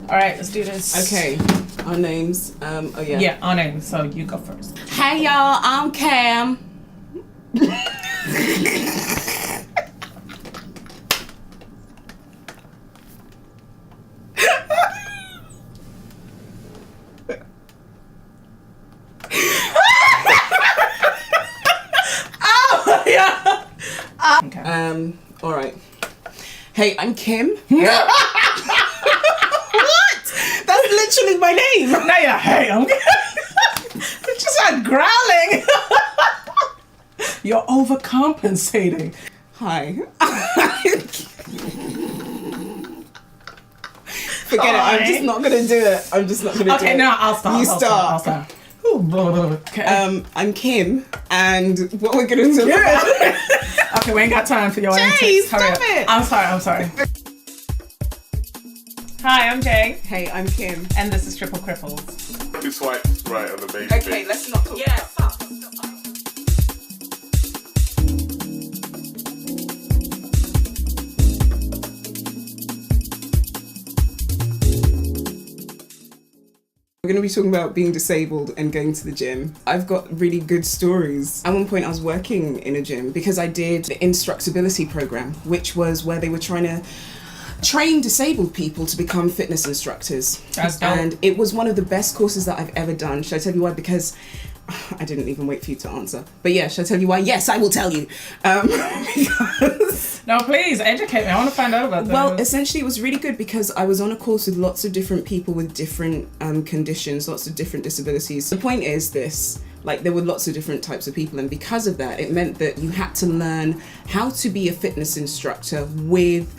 All right, let's do this. Okay, our names. Oh yeah. Yeah, our names. So you go first. Hey y'all, I'm Cam. Oh yeah. Okay. All right. Hey, I'm Kym. What? That's literally my name. No, yeah. Hey, I'm. It's just like growling. You're overcompensating. Hi. Forget it. I'm just not gonna do it. I'm just not gonna do it. Okay, now I'll start. You I'll start. start. Ooh, blah, blah, blah. Okay. I'm Kym, and what we're gonna do? Okay, we ain't got time for your Jay, antics. Hurry stop up. it. I'm sorry. Hi, I'm Jay, Hey, I'm Kym. and this is Cripples. Two swipes right on the main Okay, page. let's not talk. Yeah, stop. We're going to be talking about being disabled and going to the gym. I've got really good stories. At one point I was working in a gym because I did the instructability program, which was where they were trying to train disabled people to become fitness instructors. That's dope. And it was one of the best courses that I've ever done. Should I tell you why? Because I didn't even wait for you to answer. But yeah, should I tell you why? Yes, I will tell you. Because No, please educate me. I want to find out about this. well, essentially it was really good because I was on a course with lots of different people with different conditions, lots of different disabilities. The point is this, like there were lots of different types of people, and because of that, it meant that you had to learn how to be a fitness instructor with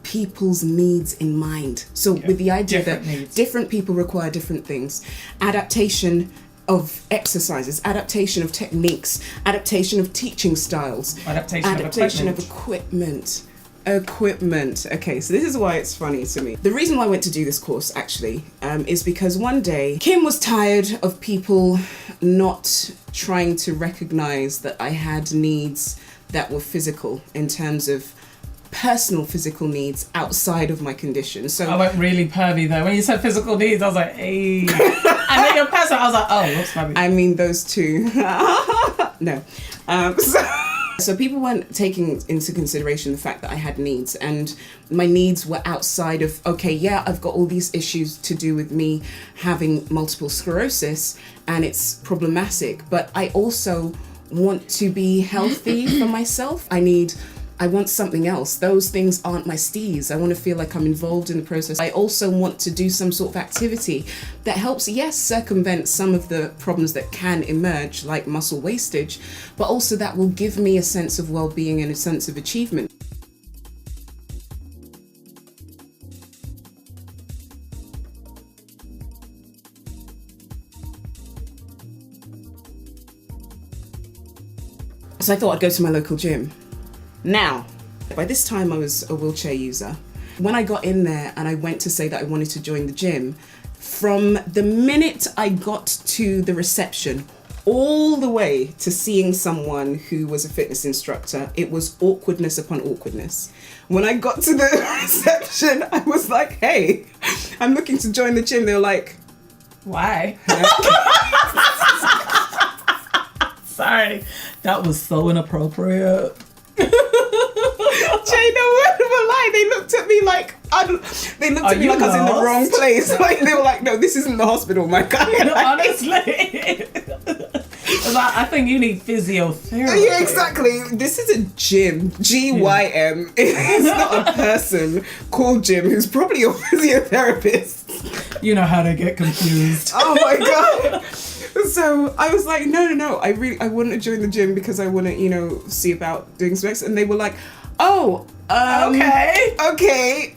people's needs in mind. So with the idea Different that needs. different people require different things, adaptation of exercises, adaptation of techniques, adaptation of teaching styles, Adaptation of equipment. Okay, so this is why it's funny to me. The reason why I went to do this course actually is because one day Kym was tired of people not trying to recognize that I had needs that were physical in terms of personal physical needs outside of my condition. So I went really pervy though. When you said physical needs, I was like, hey. And then your person, I was like, oh, looks funny. I mean those two. No. So people weren't taking into consideration the fact that I had needs, and my needs were outside of, okay, yeah, I've got all these issues to do with me having multiple sclerosis and it's problematic, but I also want to be healthy for myself. I want something else. Those things aren't my steez. I want to feel like I'm involved in the process. I also want to do some sort of activity that helps, yes, circumvent some of the problems that can emerge, like muscle wastage, but also that will give me a sense of well-being and a sense of achievement. So I thought I'd go to my local gym. Now, by this time I was a wheelchair user. When I got in there and I went to say that I wanted to join the gym, from the minute I got to the reception all the way to seeing someone who was a fitness instructor, it was awkwardness upon awkwardness. When I got to the reception, I was like, hey, I'm looking to join the gym. They were like, why? Sorry. That was so inappropriate. Jay, no word of a lie. They looked at me like I was in the wrong place. Like they were like, "No, this isn't the hospital, my guy." Honestly, I think you need physiotherapy. Yeah, exactly. This is a gym. GYM. It's not a person called Jim who's probably your physiotherapist. You know how to get confused. Oh my god. So I was like, no. I want to join the gym because I want to, see about doing some exercise. And they were like, oh, okay.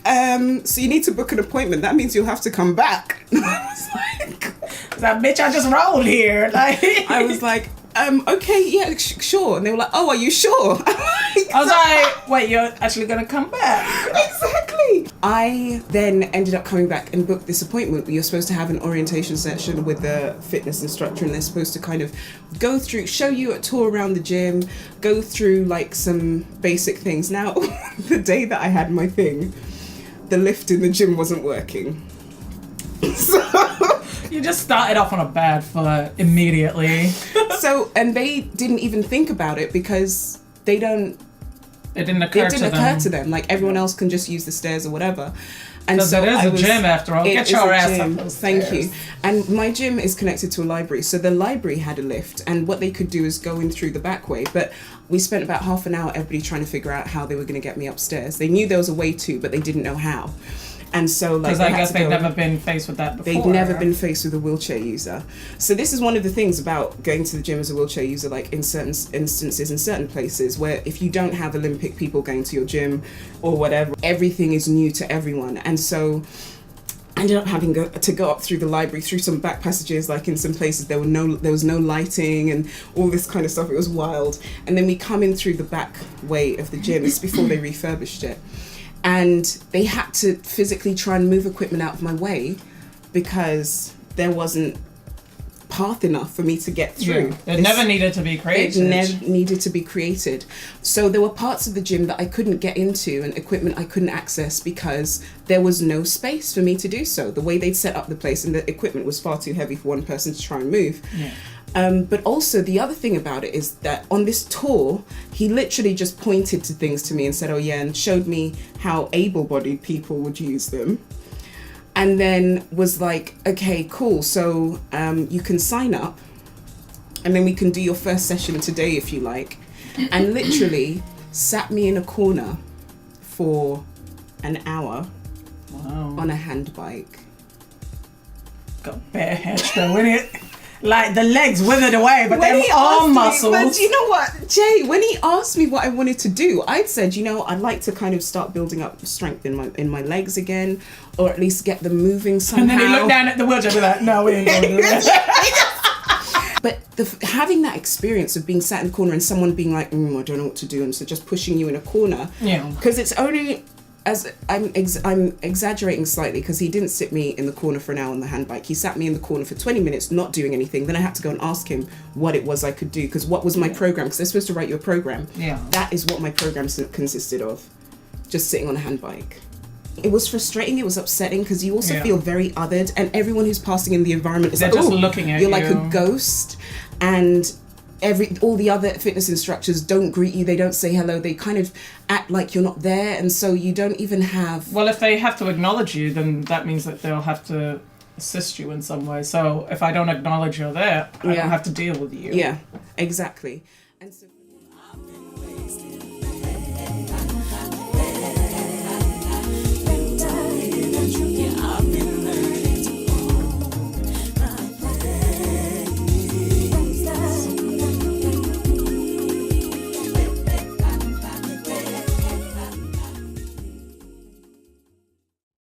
So you need to book an appointment. That means you'll have to come back. And I was like, that bitch, I just rolled here. Like, I was like, okay, yeah, sure. And they were like, oh, are you sure? I was like, wait, you're actually gonna come back? Exactly. I then ended up coming back and booked this appointment where you're supposed to have an orientation session with the fitness instructor, and they're supposed to kind of show you a tour around the gym, go through like some basic things. Now, the day that I had my thing, the lift in the gym wasn't working. You just started off on a bad foot immediately. So, and they didn't even think about it because It didn't occur to them. Like, everyone else can just use the stairs or whatever. And so it is a gym after all. Get your ass up those Thank stairs. you. And my gym is connected to a library. So the library had a lift, and what they could do is go in through the back way. But we spent about half an hour, everybody trying to figure out how they were going to get me upstairs. They knew there was a way to, but they didn't know how. And so, like, because I guess they've never been faced with that before. They'd never been faced with a wheelchair user. So this is one of the things about going to the gym as a wheelchair user, like in certain instances, in certain places, where if you don't have Olympic people going to your gym or whatever, everything is new to everyone. And so I ended up having to go up through the library, through some back passages, like in some places there was no lighting and all this kind of stuff. It was wild. And then we come in through the back way of the gym. It's before they refurbished it. And they had to physically try and move equipment out of my way because there wasn't path enough for me to get through. Yeah. It never needed to be created. It never needed to be created. So there were parts of the gym that I couldn't get into and equipment I couldn't access because there was no space for me to do so. The way they'd set up the place and the equipment was far too heavy for one person to try and move. Yeah. But also the other thing about it is that on this tour, he literally just pointed to things to me and said, oh yeah, and showed me how able-bodied people would use them. And then was like, okay, cool. So you can sign up and then we can do your first session today if you like. And literally sat me in a corner for an hour on a hand bike. Got bare Hench though, innit it? Like, the legs withered away, but When them he arm asked muscles. me, but you know what, Jay, when he asked me what I wanted to do, I'd said, you know, I'd like to kind of start building up strength in my legs again, or at least get them moving somehow. And then he looked down at the wheelchair and be like, no, we ain't going to do that. But having that experience of being sat in the corner and someone being like, I don't know what to do, and so just pushing you in a corner. Yeah. Because it's only, as I'm exaggerating slightly, because he didn't sit me in the corner for an hour on the handbike. He sat me in the corner for 20 minutes not doing anything. Then I had to go and ask him what it was I could do, because what was my program, because they're supposed to write you a program. Yeah. That is what my program consisted of, just sitting on a handbike. It was frustrating, it was upsetting, because you also feel very othered, and everyone who's passing in the environment is They're like, just looking at you're you. like a ghost, and all the other fitness instructors don't greet you, they don't say hello, they kind of act like you're not there, and so you don't even have... Well, if they have to acknowledge you, then that means that they'll have to assist you in some way. So if I don't acknowledge you're there, I don't have to deal with you. Yeah, exactly. And so